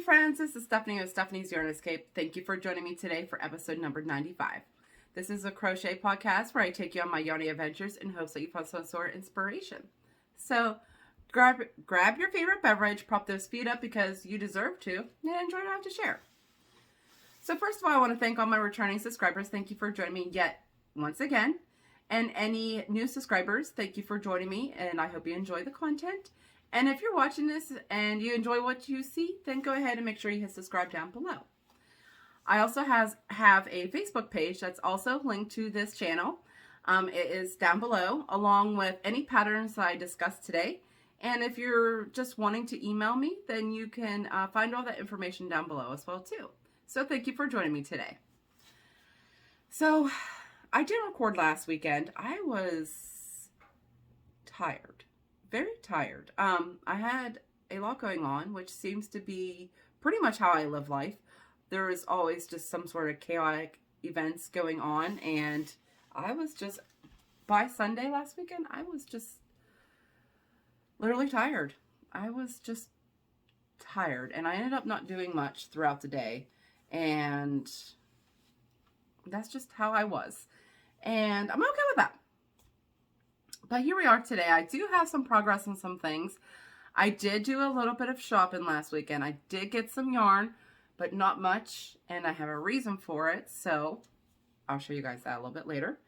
friends, this is Stephanie with Stephanie's Yarn Escape. Thank you for joining me today for episode number 95. This is a crochet podcast where I take you on my yarny adventures in hopes that you find some sort of inspiration. So grab your favorite beverage, prop those feet up because you deserve to, and enjoy what I have to share. So first of all, I want to thank all my returning subscribers. Thank you for joining me yet once again. And any new subscribers, thank you for joining me, and I hope you enjoy the content. And if you're watching this and you enjoy what you see, then go ahead and make sure you hit subscribe down below. I also have a Facebook page that's also linked to this channel. It is down below, along with any patterns that I discussed today. And if you're just wanting to email me, then you can find all that information down below as well too. So thank you for joining me today. So I did record last weekend. I was tired. Very tired. I had a lot going on, which seems to be pretty much how I live life. There is always just some sort of chaotic events going on, and I was just, by Sunday last weekend, I was just literally tired. I was just tired, and I ended up not doing much throughout the day, and that's just how I was, and I'm okay with that. But here we are today. I do have some progress on some things. I did do a little bit of shopping last weekend. I did get some yarn, but not much, and I have a reason for it, so I'll show you guys that a little bit later.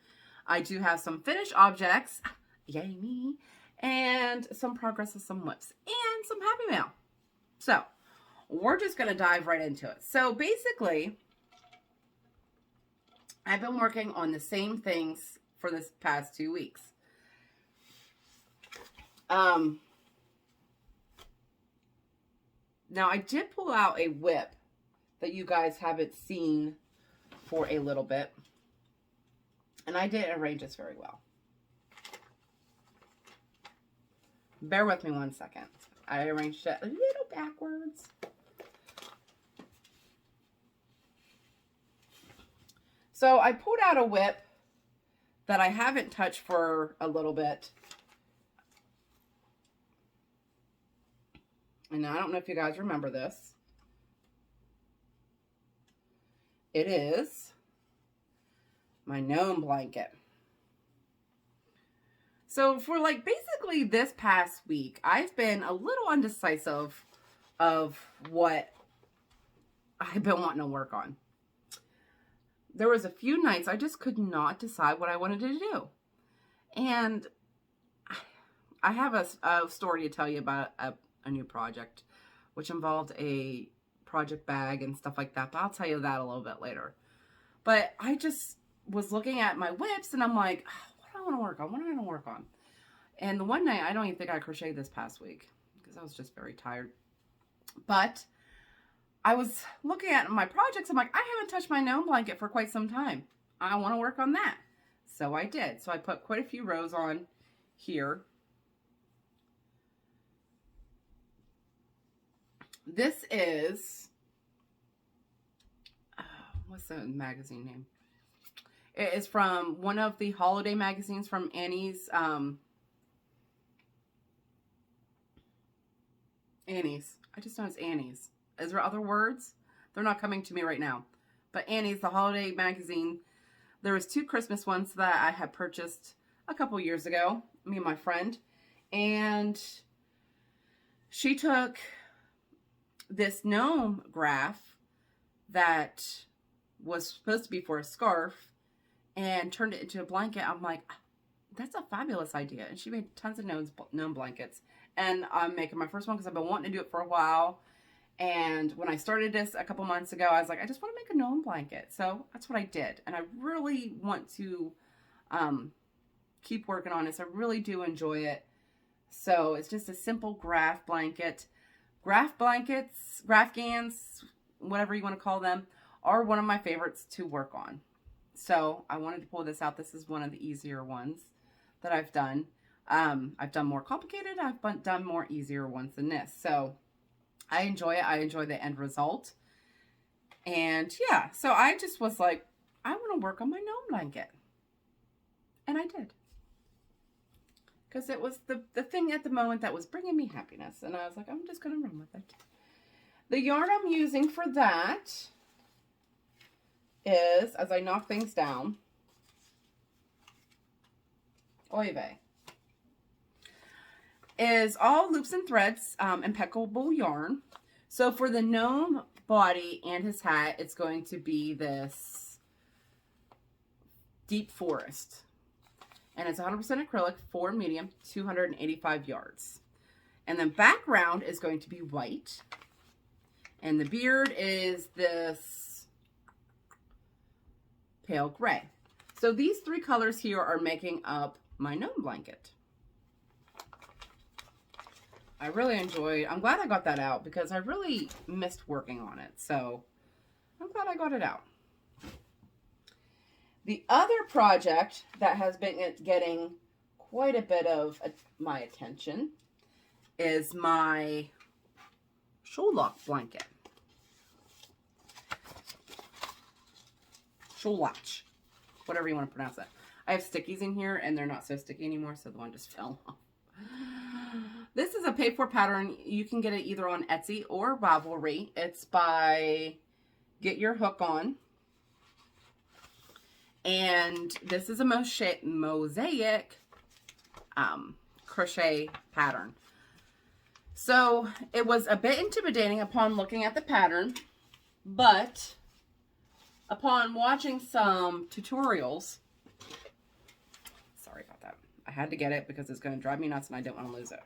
I do have some finished objects, yay me, and some progress with some whips, and some happy mail. So, we're just going to dive right into it. So, basically, I've been working on the same things for this past 2 weeks. Now I did pull out a whip that you guys haven't seen for a little bit, and I didn't arrange this very well. Bear with me one second. I arranged it a little backwards. So I pulled out a whip that I haven't touched for a little bit. And I don't know if you guys remember this. It is my gnome blanket. So for like basically this past week, I've been a little undecisive of what I've been wanting to work on. There was a few nights I just could not decide what I wanted to do. And I have a story to tell you about a new project, which involved a project bag and stuff like that, but I'll tell you that a little bit later. But I just was looking at my whips and I'm like, what do I want to work on? What do I want to work on? And the one night, I don't even think I crocheted this past week because I was just very tired. But I was looking at my projects. I'm like, I haven't touched my gnome blanket for quite some time. I want to work on that. So I did. So I put quite a few rows on here. This is, what's the magazine name? It is from one of the holiday magazines from Annie's, Annie's. I just know it's Annie's. Is there other words? They're not coming to me right now. But Annie's, the holiday magazine. There was 2 Christmas ones that I had purchased a couple years ago, me and my friend. And she took this gnome graph that was supposed to be for a scarf and turned it into a blanket. I'm like, that's a fabulous idea. And she made tons of gnome blankets. And I'm making my first one because I've been wanting to do it for a while. And when I started this a couple months ago, I was like, I just want to make a gnome blanket. So that's what I did. And I really want to keep working on this. I really do enjoy it. So it's just a simple graph blanket. Graph blankets, graph gans, whatever you want to call them, are one of my favorites to work on. So I wanted to pull this out. This is one of the easier ones that I've done. I've done more complicated. I've done more easier ones than this. So I enjoy it. I enjoy the end result. And yeah, so I just was like, I want to work on my gnome blanket. And I did. Because it was the thing at the moment that was bringing me happiness. And I was like, I'm just going to run with it. The yarn I'm using for that is, as I knock things down, oy vey, is all loops and threads, impeccable yarn. So for the gnome body and his hat, it's going to be this deep forest. And it's 100% acrylic, 4 medium, 285 yards. And the background is going to be white. And the beard is this pale gray. So these 3 colors here are making up my gnome blanket. I really enjoyed, I'm glad I got that out because I really missed working on it. So I'm glad I got it out. The other project that has been getting quite a bit of my attention is my Sholach blanket. Sholach, whatever you want to pronounce it. I have stickies in here and they're not so sticky anymore, so the one just fell off. This is a paid-for pattern. You can get it either on Etsy or Ravelry. It's by Get Your Hook On. And this is a mosaic crochet pattern. So it was a bit intimidating upon looking at the pattern, but upon watching some tutorials, sorry about that. I had to get it because it's going to drive me nuts and I don't want to lose it.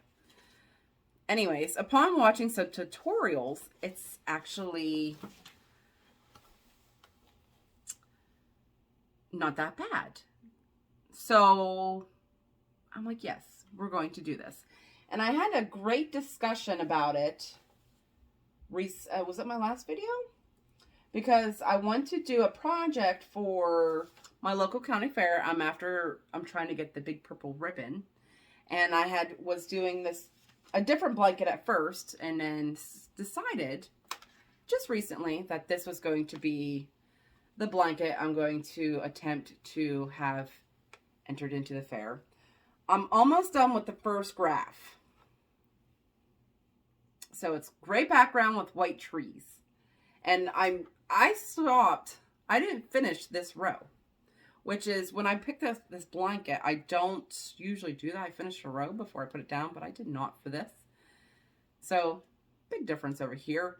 Anyways, upon watching some tutorials, it's actually not that bad. So I'm like, yes, we're going to do this. And I had a great discussion about it. Was it my last video? Because I want to do a project for my local county fair. I'm trying to get the big purple ribbon. And I was doing a different blanket at first, and then decided just recently that this was going to be the blanket I'm going to attempt to have entered into the fair. I'm almost done with the first graph. So it's gray background with white trees. And I stopped. I didn't finish this row, which is when I picked up this blanket, I don't usually do that. I finish a row before I put it down, but I did not for this. So big difference over here.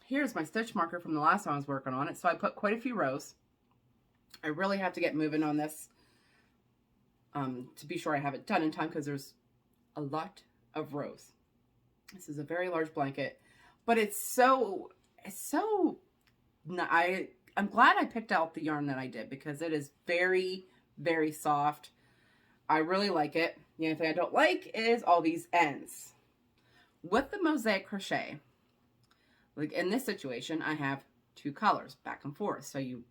Here's my stitch marker from the last time I was working on it. So I put quite a few rows. I really have to get moving on this to be sure I have it done in time because there's a lot of rows. This is a very large blanket, but I'm glad I picked out the yarn that I did because it is very, very soft. I really like it. The only thing I don't like is all these ends. With the mosaic crochet, like in this situation, I have 2 colors back and forth. So you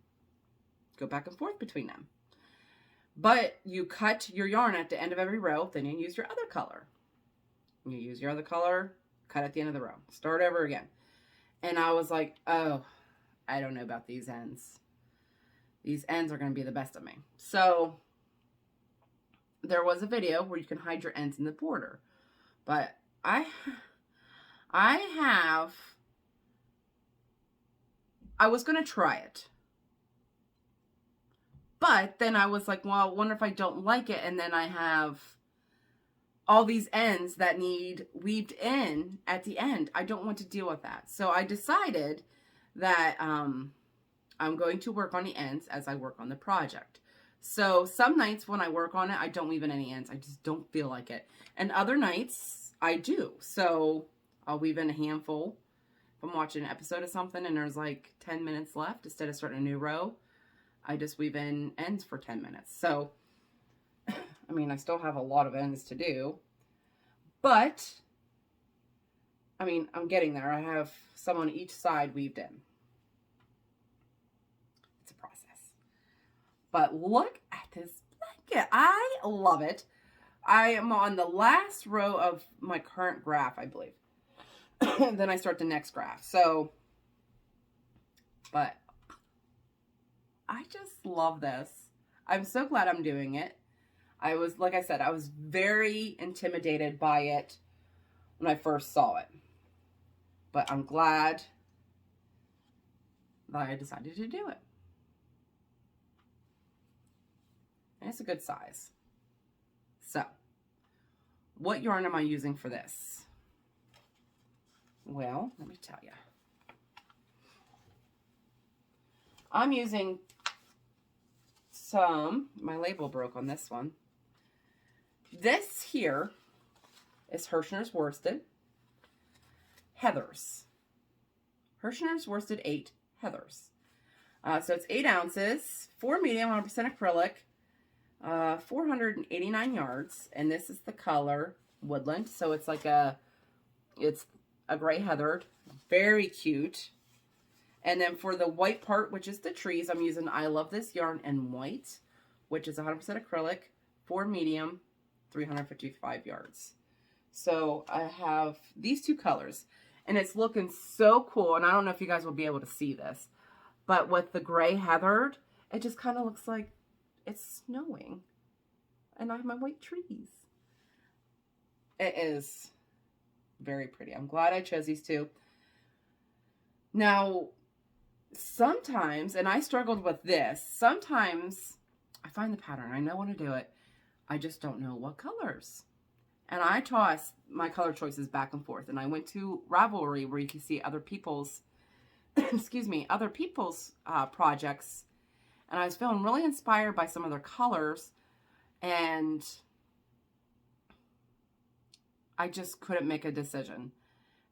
go back and forth between them. But you cut your yarn at the end of every row, then you use your other color. You use your other color, cut at the end of the row. Start over again. And I was like, oh, I don't know about these ends. These ends are going to be the best of me. So there was a video where you can hide your ends in the border. But I was going to try it. But then I was like, well, I wonder if I don't like it. And then I have all these ends that need weaved in at the end. I don't want to deal with that. So I decided that I'm going to work on the ends as I work on the project. So some nights when I work on it, I don't weave in any ends. I just don't feel like it. And other nights I do. So I'll weave in a handful. If I'm watching an episode of something and there's like 10 minutes left, instead of starting a new row, I just weave in ends for 10 minutes. So, I mean, I still have a lot of ends to do, but, I mean, I'm getting there. I have some on each side weaved in. It's a process. But look at this blanket. I love it. I am on the last row of my current graph, I believe. Then I start the next graph. So, but I just love this. I'm so glad I'm doing it. Like I said, I was very intimidated by it when I first saw it. But I'm glad that I decided to do it. And it's a good size. So, what yarn am I using for this? Well, let me tell you. I'm using my label broke on this one. This here is Hirschner's Worsted Heathers. Hirschner's Worsted 8 Heathers. So it's 8 ounces, 4 medium, 100% acrylic, 489 yards, and this is the color Woodland. So it's like it's a gray heathered, very cute. And then for the white part, which is the trees, I'm using I Love This Yarn in white, which is 100% acrylic, 4 medium, 355 yards. So I have these two colors, and it's looking so cool. And I don't know if you guys will be able to see this, but with the gray heathered, it just kind of looks like it's snowing. And I have my white trees. It is very pretty. I'm glad I chose these two. Now, sometimes, and I struggled with this, sometimes I find the pattern, I know I want to do it, I just don't know what colors. And I toss my color choices back and forth. And I went to Ravelry where you can see other people's, excuse me, other people's projects. And I was feeling really inspired by some of their colors. And I just couldn't make a decision.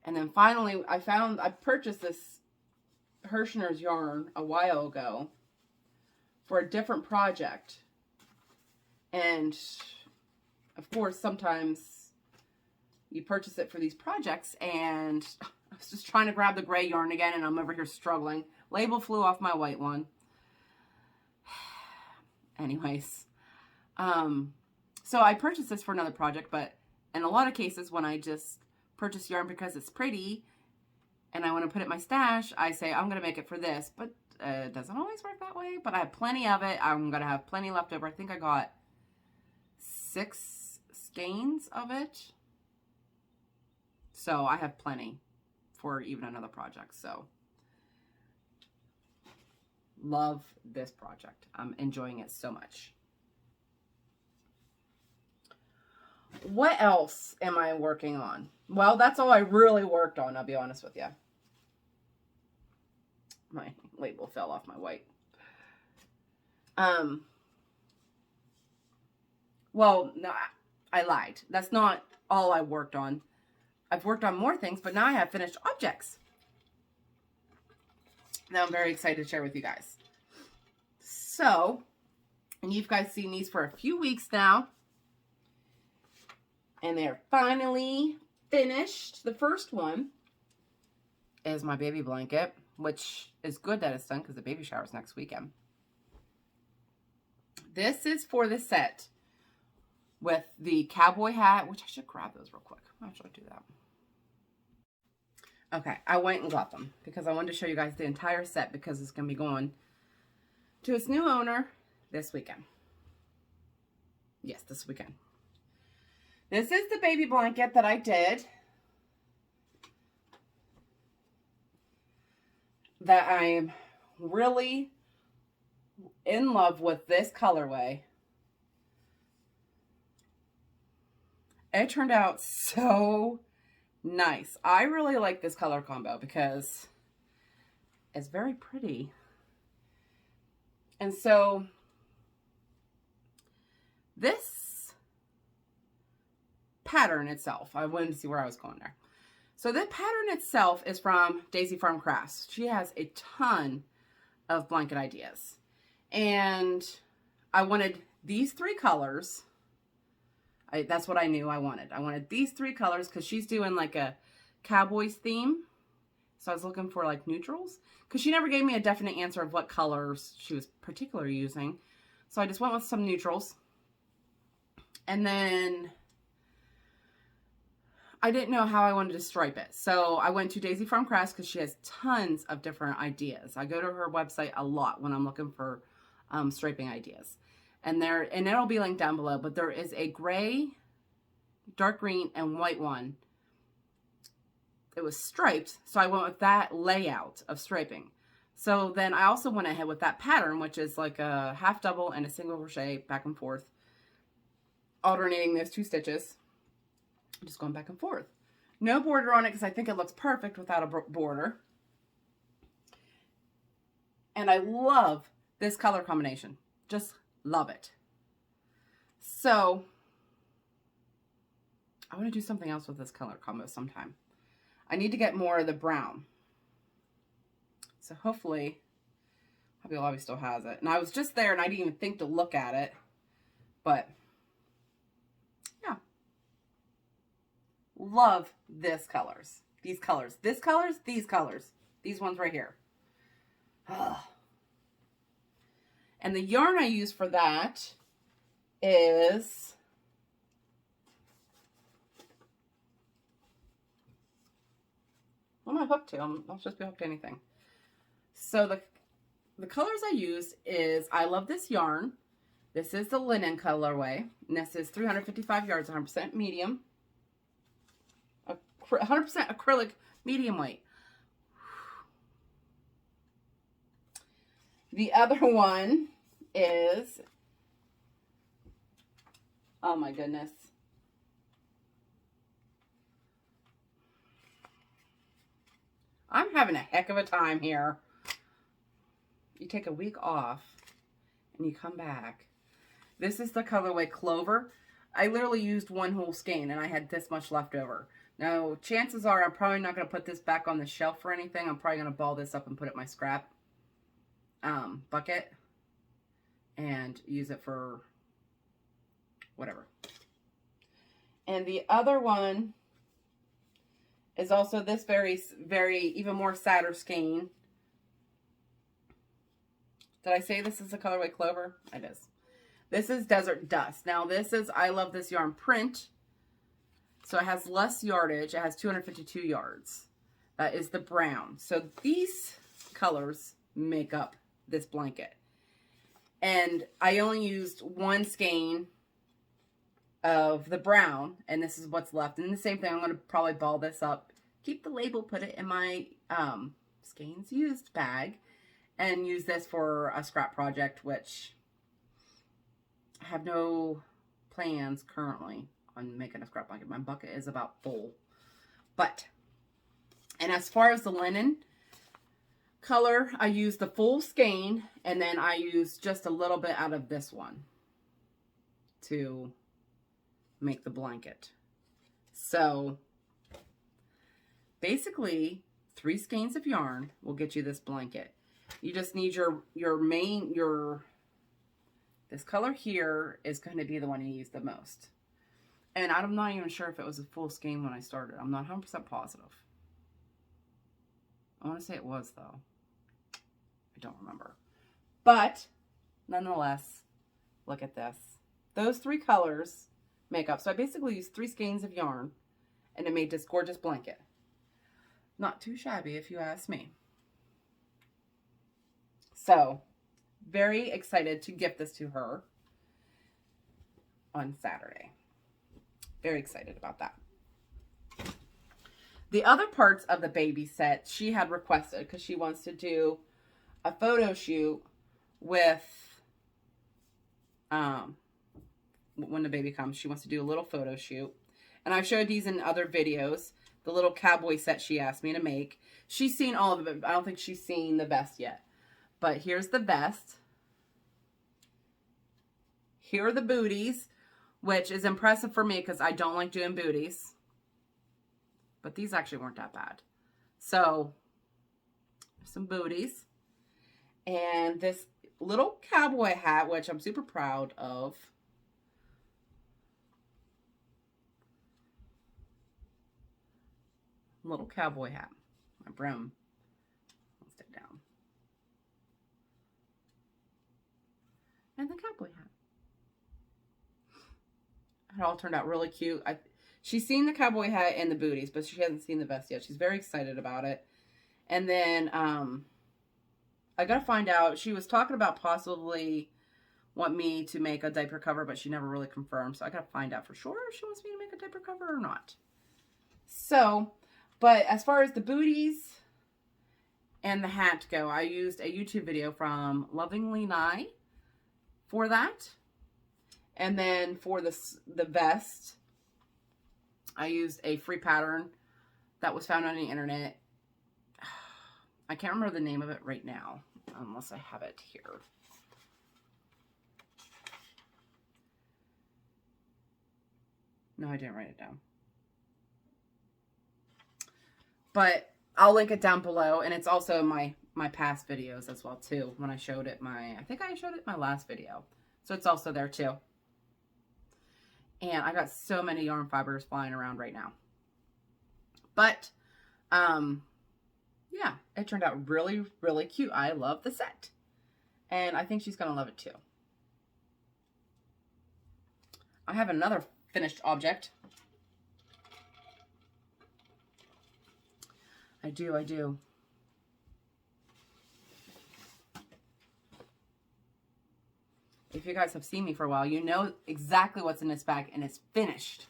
And then finally I purchased this Hirschner's yarn a while ago for a different project. And of course, sometimes you purchase it for these projects, and I was just trying to grab the gray yarn again, and I'm over here struggling. Label flew off my white one. Anyways, so I purchased this for another project, but in a lot of cases, when I just purchase yarn because it's pretty and I want to put it in my stash, I say, I'm going to make it for this, but it doesn't always work that way, but I have plenty of it. I'm going to have plenty left over. I think I got 6 skeins of it. So I have plenty for even another project. So love this project. I'm enjoying it so much. What else am I working on? Well, that's all I really worked on, I'll be honest with you. My label fell off my white. Well, no, I lied. That's not all I worked on. I've worked on more things, but now I have finished objects that I'm very excited to share with you guys. So, and you've guys seen these for a few weeks now. And they're finally finished. The first one is my baby blanket, which is good that it's done because the baby shower is next weekend. This is for the set with the cowboy hat, which I should grab those real quick. How should I do that? Okay, I went and got them because I wanted to show you guys the entire set because it's going to be going to its new owner this weekend. Yes, this weekend. This is the baby blanket that I did. That I'm really in love with this colorway. It turned out so nice. I really like this color combo because it's very pretty. And so this pattern itself, I wanted to see where I was going there. So the pattern itself is from Daisy Farm Crafts. She has a ton of blanket ideas. And I wanted these 3 colors. That's what I knew I wanted. I wanted these 3 colors because she's doing like a Cowboys theme. So I was looking for like neutrals. Because she never gave me a definite answer of what colors she was particularly using. So I just went with some neutrals. And then I didn't know how I wanted to stripe it. So I went to Daisy Farm Crafts because she has tons of different ideas. I go to her website a lot when I'm looking for striping ideas. And it'll be linked down below, but there is a gray, dark green, and white one it was striped, so I went with that layout of striping. So then I also went ahead with that pattern, which is like a half double and a single crochet back and forth, alternating those 2 stitches, just going back and forth. No border on it because I think it looks perfect without a border. And I love this color combination. Just love it. So I want to do something else with this color combo sometime. I need to get more of the brown. So hopefully, Hobby Lobby still has it. And I was just there and I didn't even think to look at it. But yeah. Love this colors. These colors. This colors, these colors. These ones right here. Ugh. And the yarn I use for that is what am I hooked to? I'm not supposed to be hooked to anything. So the colors I use is, I love this yarn. This is the linen colorway. And this is 355 yards, 100% medium. 100% acrylic, medium weight. The other one is, oh my goodness. I'm having a heck of a time here. You take a week off and you come back. This is the colorway Clover. I literally used 1 whole skein and I had this much left over. Now, chances are I'm probably not going to put this back on the shelf or anything. I'm probably going to ball this up and put it in my scrap bucket and use it for whatever. And the other one is also this very, even more sadder skein. Did I say this is the colorway Clover? It is. This is Desert Dust. Now this is, I love this yarn print. So it has less yardage. It has 252 yards. That is the brown. So these colors make up this blanket. And I only used 1 skein of the brown, and this is what's left. And the same thing, I'm going to probably ball this up, keep the label, put it in my skeins used bag, and use this for a scrap project, which I have no plans currently on making a scrap blanket. My bucket is about full. But, and as far as the linen color, I use the full skein, and then I use just a little bit out of this one to make the blanket. So basically 3 skeins of yarn will get you this blanket. You just need this color here is going to be the one you use the most. And I'm not even sure if it was a full skein when I started. I'm not 100% positive. I want to say it was, though. I don't remember. But nonetheless, look at this. Those 3 colors make up. So I basically used 3 skeins of yarn and it made this gorgeous blanket. Not too shabby if you ask me. So, very excited to gift this to her on Saturday. Very excited about that. The other parts of the baby set she had requested because she wants to do a photo shoot with, when the baby comes, she wants to do a little photo shoot. And I've showed these in other videos. The little cowboy set she asked me to make. She's seen all of it. I don't think she's seen the vest yet. But here's the vest. Here are the booties, which is impressive for me because I don't like doing booties. But these actually weren't that bad. So, some booties. And this little cowboy hat, which I'm super proud of. Little cowboy hat. My brim. Let's take it down. And the cowboy hat. It all turned out really cute. She's seen the cowboy hat and the booties, but she hasn't seen the vest yet. She's very excited about it. And then I got to find out. She was talking about possibly want me to make a diaper cover, but she never really confirmed. So I got to find out for sure if she wants me to make a diaper cover or not. So, But as far as the booties and the hat go, I used a YouTube video from Lovingly Nye for that. And then for the vest, I used a free pattern that was found on the internet. I can't remember the name of it right now, unless I have it here. No, I didn't write it down. But I'll link it down below, and it's also in my past videos as well too. When I showed it I think I showed it in my last video, so it's also there too. And I got so many yarn fibers flying around right now. But yeah, it turned out really, really cute. I love the set, and I think she's gonna love it too. I have another finished object. I do. If you guys have seen me for a while, you know exactly what's in this bag, and it's finished.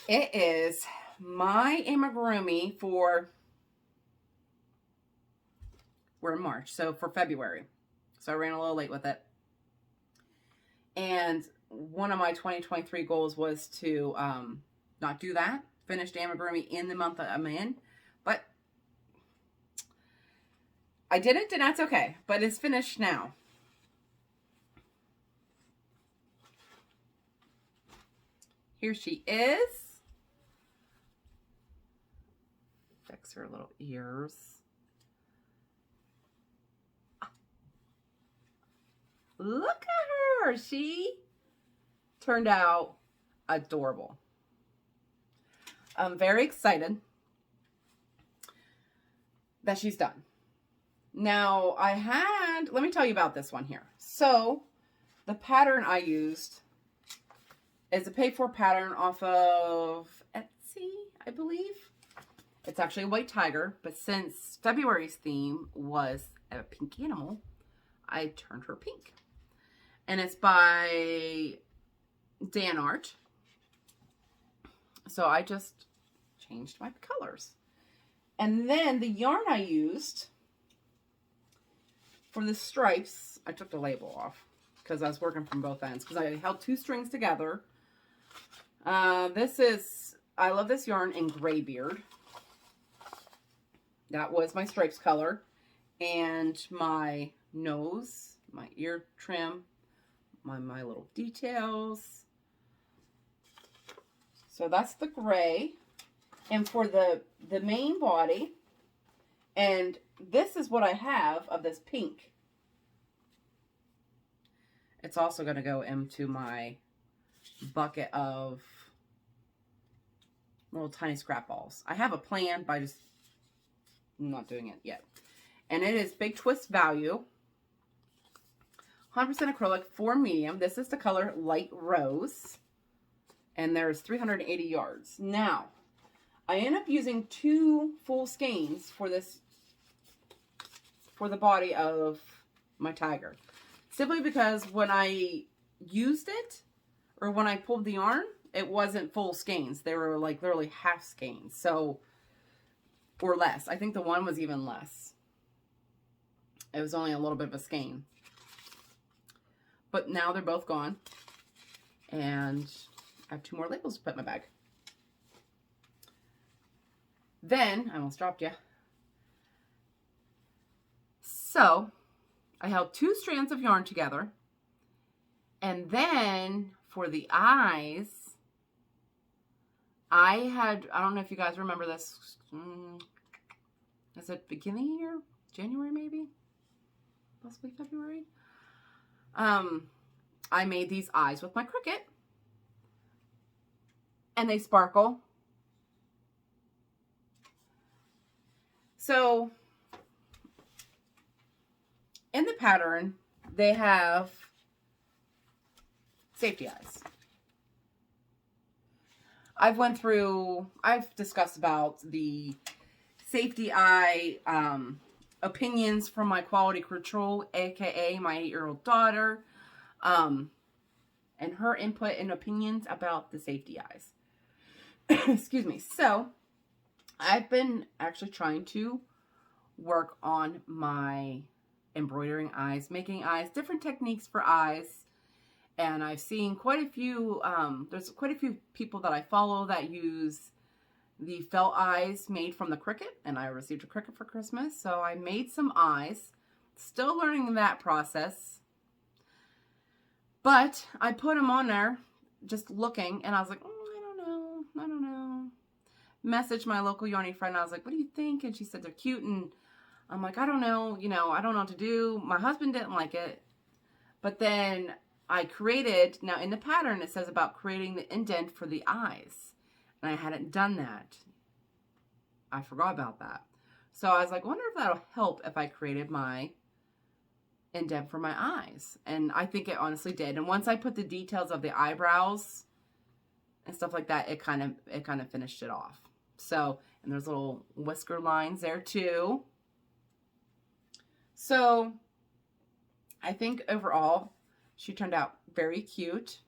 It is my amigurumi for, we're in March, so for February. So I ran a little late with it. And one of my 2023 goals was to not do that. Finished amigurumi in the month that I'm in, but I did it, and that's okay. But it's finished now. Here she is. Fix her little ears. Look at her. She turned out adorable. I'm very excited that she's done. Now, let me tell you about this one here. So, the pattern I used is a paid-for pattern off of Etsy, I believe. It's actually a white tiger, but since February's theme was a pink animal, I turned her pink. And it's by Dan Art. So I just changed my colors. And then the yarn I used for the stripes, I took the label off because I was working from both ends, because I held 2 strings together. I love this yarn in Graybeard. That was my stripes color. And my nose, my ear trim, my little details. So that's the gray. And for the main body, and this is what I have of this pink. It's also going to go into my bucket of little tiny scrap balls. I have a plan, but I'm not doing it yet. And it is Big Twist Value. 100% acrylic, 4 medium. This is the color Light Rose. And there's 380 yards. Now, I end up using 2 full skeins for this, for the body of my tiger. Simply because when I used it, or when I pulled the yarn, it wasn't full skeins. They were like literally half skeins. So, or less. I think the one was even less. It was only a little bit of a skein. But now they're both gone. And I have 2 more labels to put in my bag. Then, I almost dropped you. So, I held 2 strands of yarn together. And then, for the eyes, I don't know if you guys remember this. Is it beginning of the year? January, maybe? Possibly February? I made these eyes with my Cricut. And they sparkle. So, in the pattern, they have safety eyes. I've discussed about the safety eye opinions from my quality control, aka my 8-year-old daughter, and her input and opinions about the safety eyes. Excuse me. So I've been actually trying to work on my embroidering eyes, making eyes, different techniques for eyes. And I've seen quite a few, there's quite a few people that I follow that use the felt eyes made from the Cricut. And I received a Cricut for Christmas. So I made some eyes. Still learning that process. But I put them on there just looking. And I was like, I don't know. Messaged my local yarny friend. I was like, what do you think? And she said they're cute. And I'm like, I don't know. I don't know what to do. My husband didn't like it. But then I created, now in the pattern it says about creating the indent for the eyes. And I hadn't done that. I forgot about that. So I was like, I wonder if that'll help if I created my indent for my eyes. And I think it honestly did. And once I put the details of the eyebrows and stuff like that, it kind of finished it off. So, and there's little whisker lines there too. So I think overall she turned out very cute.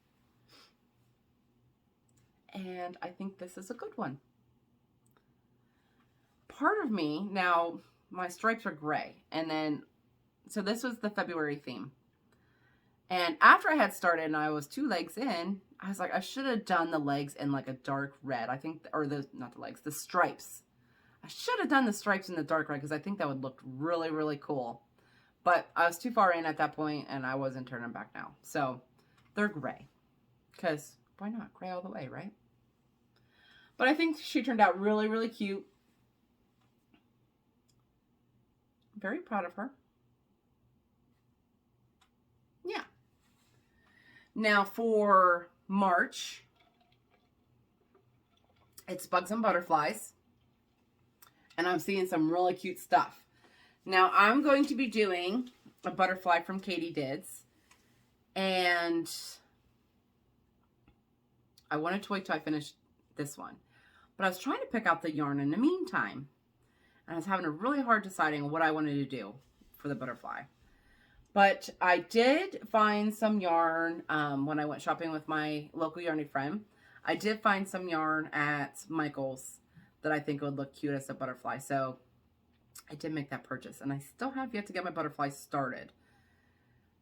And I think this is a good one. Part of me, now my stripes are gray. And then, so this was the February theme. And after I had started and I was 2 legs in, I was like, I should have done the legs in like a dark red. I think, or not the legs, the stripes. I should have done the stripes in the dark red because I think that would look really, really cool. But I was too far in at that point and I wasn't turning back now. So they're gray because why not? Gray all the way, right? But I think she turned out really, really cute. Very proud of her. Yeah. Now for March, it's Bugs and Butterflies. And I'm seeing some really cute stuff. Now I'm going to be doing a butterfly from Katie Dids. And I wanted to wait till I finished this one. But I was trying to pick out the yarn in the meantime. And I was having a really hard deciding what I wanted to do for the butterfly. But I did find some yarn when I went shopping with my local yarny friend. I did find some yarn at Michael's that I think would look cute as a butterfly. So I did make that purchase. And I still have yet to get my butterfly started.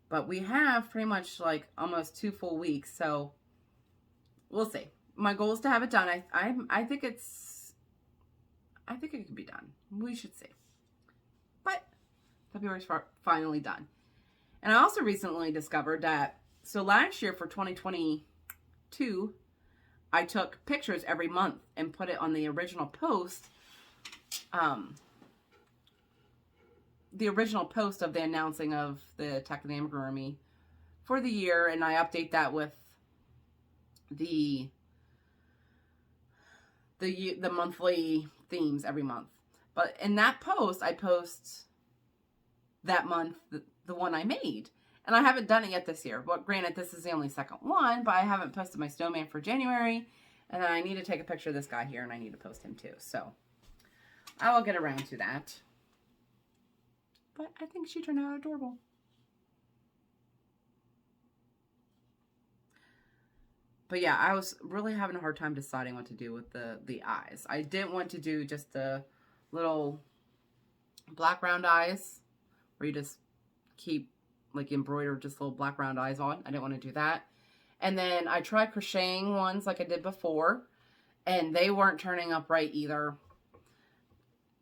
But we have pretty much like almost 2 full weeks. So we'll see. My goal is to have it done. I think it can be done. We should see. But February's finally done. And I also recently discovered that, so last year for 2022, I took pictures every month and put it on the original post. The original post of the announcing of the Attack of the Amigurumi for the year. And I update that with the monthly themes every month. But in that post, I post that month the one I made. And I haven't done it yet this year. But granted, this is the only second one, but I haven't posted my snowman for January. And then I need to take a picture of this guy here, and I need to post him too. So I will get around to that. But I think she turned out adorable. But yeah, I was really having a hard time deciding what to do with the eyes. I didn't want to do just the little black round eyes where you just keep like embroider just little black round eyes on. I didn't want to do that. And then I tried crocheting ones like I did before, and they weren't turning up right either.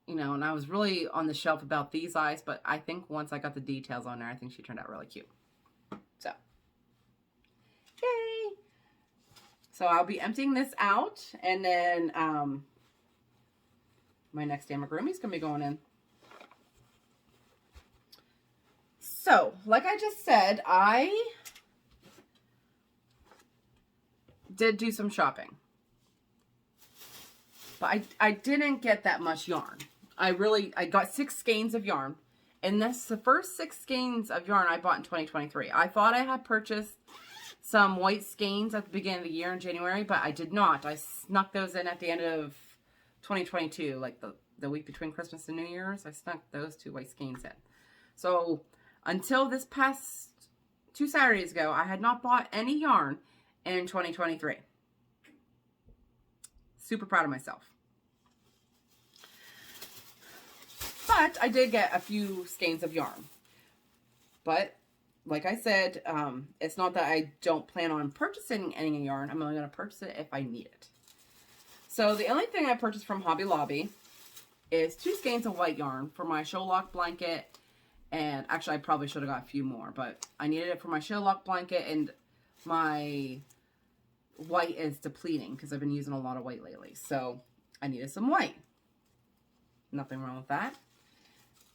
And I was really on the shelf about these eyes, but I think once I got the details on there, I think she turned out really cute. So, yay! So I'll be emptying this out, and then my next amigurumi is going to be going in. So, like I just said, I did do some shopping. But I didn't get that much yarn. I got 6 skeins of yarn. And that's the first 6 skeins of yarn I bought in 2023. I thought I had purchased some white skeins at the beginning of the year in January, but I did not. I snuck those in at the end of 2022, like the week between Christmas and New Year's. I snuck those 2 white skeins in. So until this past 2 Saturdays ago, I had not bought any yarn in 2023. Super proud of myself. But I did get a few skeins of yarn. But like I said, it's not that I don't plan on purchasing any yarn. I'm only going to purchase it if I need it. So the only thing I purchased from Hobby Lobby is 2 skeins of white yarn for my Showlock blanket. And actually, I probably should have got a few more, but I needed it for my Showlock blanket, and my white is depleting because I've been using a lot of white lately. So I needed some white. Nothing wrong with that.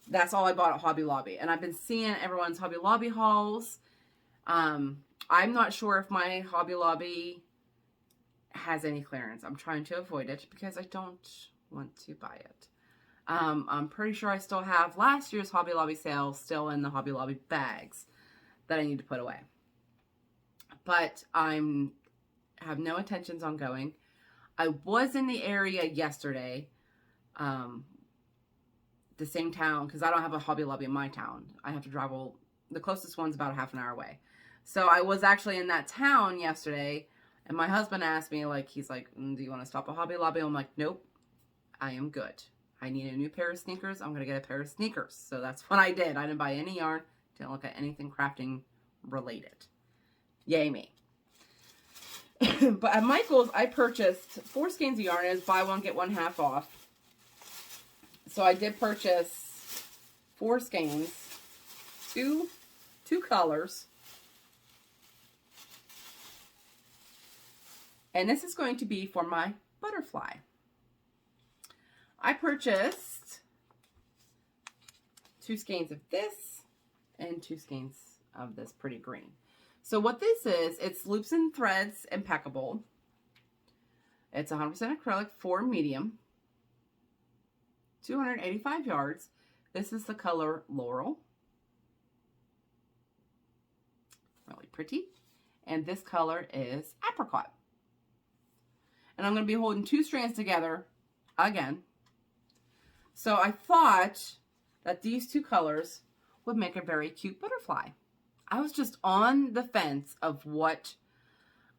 That's all I bought at Hobby Lobby. And I've been seeing everyone's Hobby Lobby hauls. I'm not sure if my Hobby Lobby has any clearance. I'm trying to avoid it because I don't want to buy it. I'm pretty sure I still have last year's Hobby Lobby sale still in the Hobby Lobby bags that I need to put away. But I have no intentions on going. I was in the area yesterday, the same town, because I don't have a Hobby Lobby in my town. I have to travel. The closest one's about a half an hour away. So I was actually in that town yesterday, and my husband asked me, like, he's like, do you want to stop at Hobby Lobby? I'm like, nope, I am good. I need a new pair of sneakers. I'm going to get a pair of sneakers. So that's what I did. I didn't buy any yarn. Didn't look at anything crafting related. Yay me. But at Michael's, I purchased 4 skeins of yarn. It was buy one, get one half off. So I did purchase 4 skeins, two colors. And this is going to be for my butterfly. I purchased 2 skeins of this and 2 skeins of this pretty green. So what this is, it's loops and threads impeccable. It's 100% acrylic for medium. 285 yards. This is the color Laurel. Really pretty. And this color is Apricot. And I'm going to be holding 2 strands together again. So I thought that these 2 colors would make a very cute butterfly. I was just on the fence of what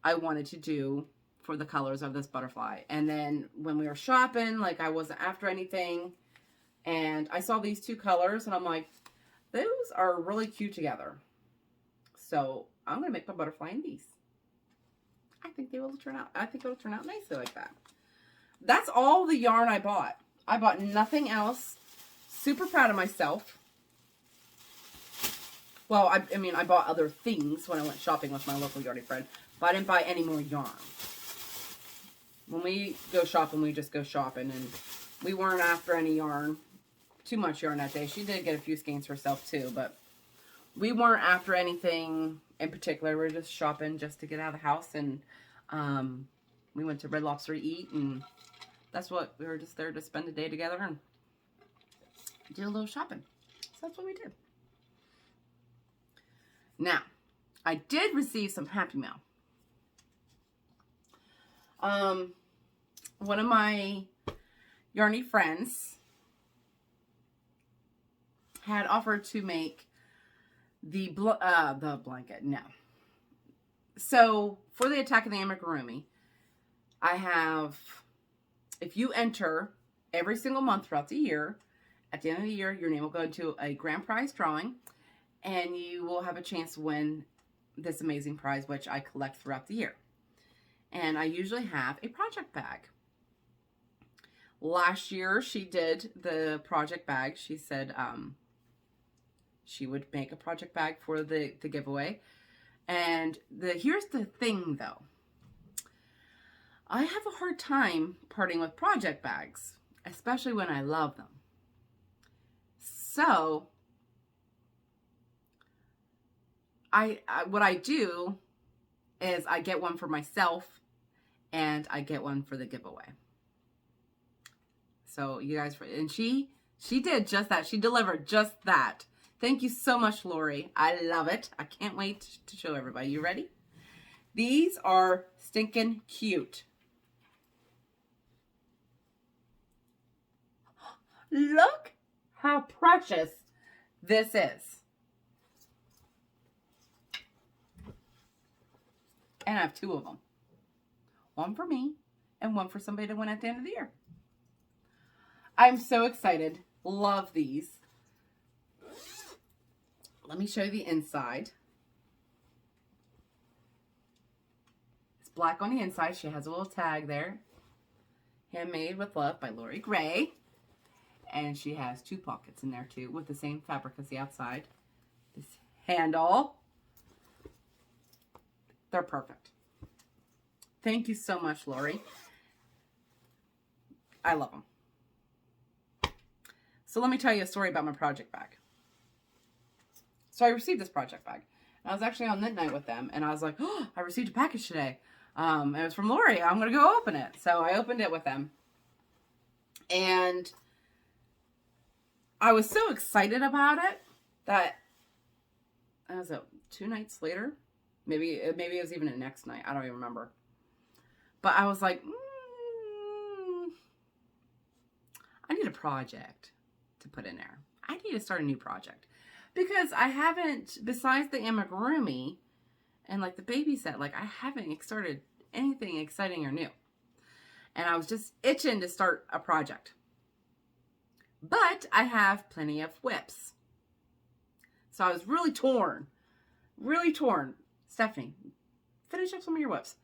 I wanted to do for the colors of this butterfly. And then when we were shopping, like, I wasn't after anything, and I saw these 2 colors, and I'm like, those are really cute together. So I'm going to make my butterfly in these. I think they will turn out, I think it'll turn out nicely like that. That's all the yarn I bought. I bought nothing else. Super proud of myself. Well, I mean, I bought other things when I went shopping with my local yarny friend, but I didn't buy any more yarn. When we go shopping, we just go shopping, and we weren't after any yarn, too much yarn that day. She did get a few skeins herself too, but we weren't after anything in particular. We were just shopping just to get out of the house, and we went to Red Lobster to eat, and that's what, we were just there to spend the day together and do a little shopping. So that's what we did. Now, I did receive some Happy Mail. One of my yarny friends had offered to make the blanket. No. So, for the Attack of the Amigurumi, I have, if you enter every single month throughout the year, at the end of the year, your name will go into a grand prize drawing, and you will have a chance to win this amazing prize, which I collect throughout the year. And I usually have a project bag. Last year, she did the project bag. She said she would make a project bag for the giveaway. And here's the thing, though. I have a hard time parting with project bags, especially when I love them. So what I do is I get one for myself and I get one for the giveaway. So you guys, and she did just that. She delivered just that. Thank you so much, Lori. I love it. I can't wait to show everybody. You ready? These are stinking cute. Look how precious this is. And I have 2 of them. One for me and one for somebody to win at the end of the year. I'm so excited. Love these. Let me show you the inside. It's black on the inside. She has a little tag there. Handmade with Love by Lori Gray. And she has 2 pockets in there too with the same fabric as the outside. This handle. They're perfect. Thank you so much, Lori. I love them. So let me tell you a story about my project bag. So I received this project bag. I was actually on knit night with them, and I was like, oh, I received a package today. It was from Lori. I'm going to go open it. So I opened it with them. And I was so excited about it that, was it 2 nights later? Maybe it was even the next night. I don't even remember. But I was like, I need a project to put in there. I need to start a new project. Because I haven't, besides the amigurumi and like the baby set, like I haven't started anything exciting or new. And I was just itching to start a project. But I have plenty of whips. So I was really torn. Really torn. Stephanie, finish up some of your whips.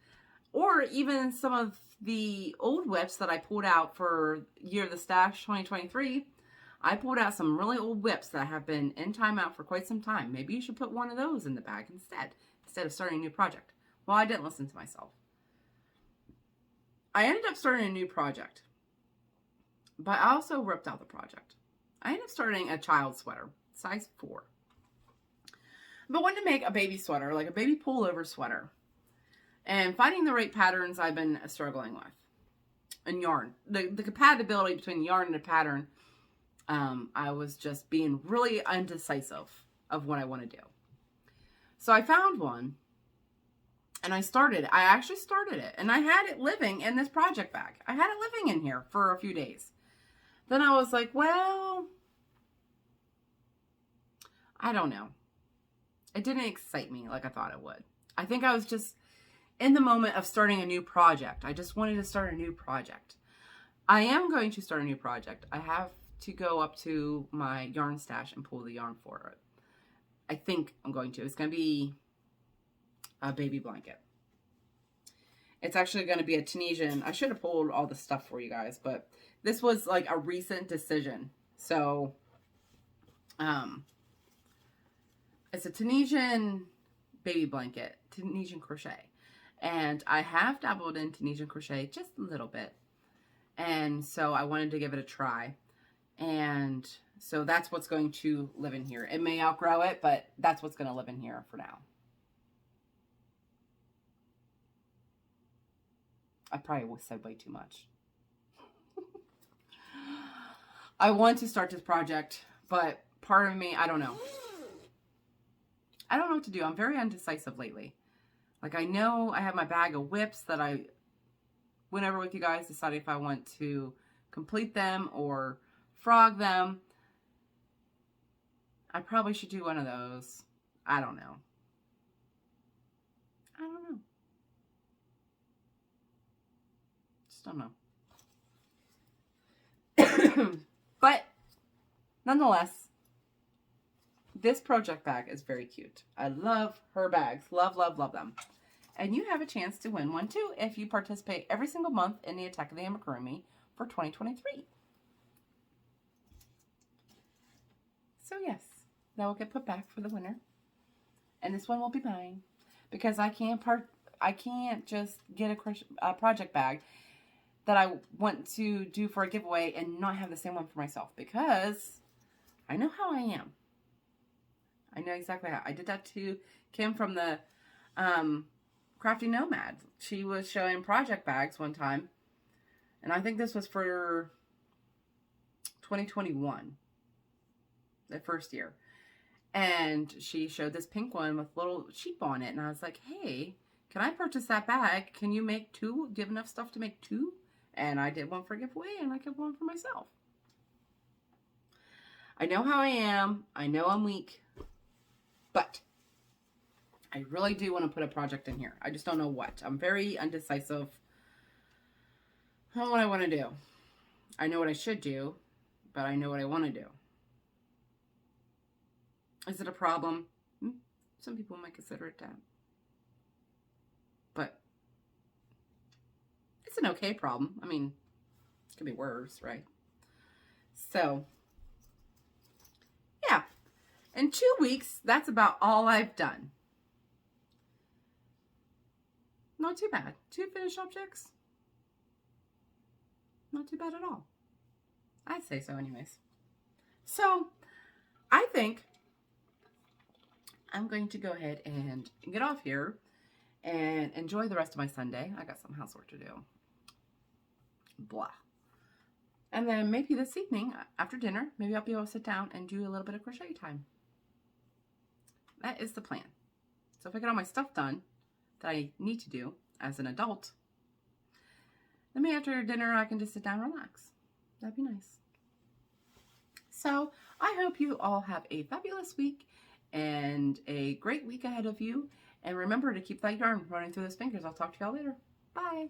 Or even some of the old whips that I pulled out for Year of the Stash 2023. I pulled out some really old whips that have been in timeout for quite some time. Maybe you should put one of those in the bag instead of starting a new project. Well, I didn't listen to myself. I ended up starting a new project, but I also ripped out the project. I ended up starting a child sweater, size 4. But wanted to make a baby sweater, like a baby pullover sweater. And finding the right patterns I've been struggling with. And yarn. The compatibility between yarn and the pattern, I was just being really undecisive of what I want to do. So I found one. And I actually started it. And I had it living in this project bag. I had it living in here for a few days. Then I was like, well, I don't know. It didn't excite me like I thought it would. I think I was just in the moment of starting a new project. I just wanted to start a new project. I am going to start a new project. I have to go up to my yarn stash and pull the yarn for it. I think I'm going to. It's going to be a baby blanket. It's actually going to be a Tunisian. I should have pulled all the stuff for you guys, but this was like a recent decision. So, it's a Tunisian baby blanket, Tunisian crochet. And I have dabbled in Tunisian crochet just a little bit. And so I wanted to give it a try. And so that's what's going to live in here. It may outgrow it, but that's what's going to live in here for now. I probably said way too much. I want to start this project, but part of me, I don't know. I don't know what to do. I'm very undecisive lately. Like, I know I have my bag of whips that I went over with you guys, deciding if I want to complete them or frog them. I probably should do one of those. I don't know. I don't know. Just don't know. But nonetheless, this project bag is very cute. I love her bags. Love, love, love them. And you have a chance to win one too if you participate every single month in the Attack of the Amigurumi for 2023. So yes, that will get put back for the winner. And this one will be mine because I can't just get a project bag that I want to do for a giveaway and not have the same one for myself, because I know how I am. I know exactly how. I did that to Kim from the Crafty Nomad. She was showing project bags one time, and I think this was for 2021, the first year. And she showed this pink one with little sheep on it, and I was like, hey, can I purchase that bag? Can you make 2? Do you have enough stuff to make 2? And I did one for a giveaway, and I kept one for myself. I know how I am. I know I'm weak. But I really do want to put a project in here. I just don't know what. I'm very undecisive. I know what I want to do. I know what I should do, but I know what I want to do. Is it a problem? Some people might consider it that. But it's an okay problem. I mean, it could be worse, right? So, yeah. In 2 weeks, that's about all I've done. Not too bad. 2 finished objects. Not too bad at all. I'd say so anyways. So, I think I'm going to go ahead and get off here and enjoy the rest of my Sunday. I got some housework to do. Blah. And then maybe this evening, after dinner, maybe I'll be able to sit down and do a little bit of crochet time. That is the plan. So if I get all my stuff done that I need to do as an adult, then maybe after dinner I can just sit down and relax. That'd be nice. So I hope you all have a fabulous week and a great week ahead of you. And remember to keep that yarn running through those fingers. I'll talk to y'all later. Bye.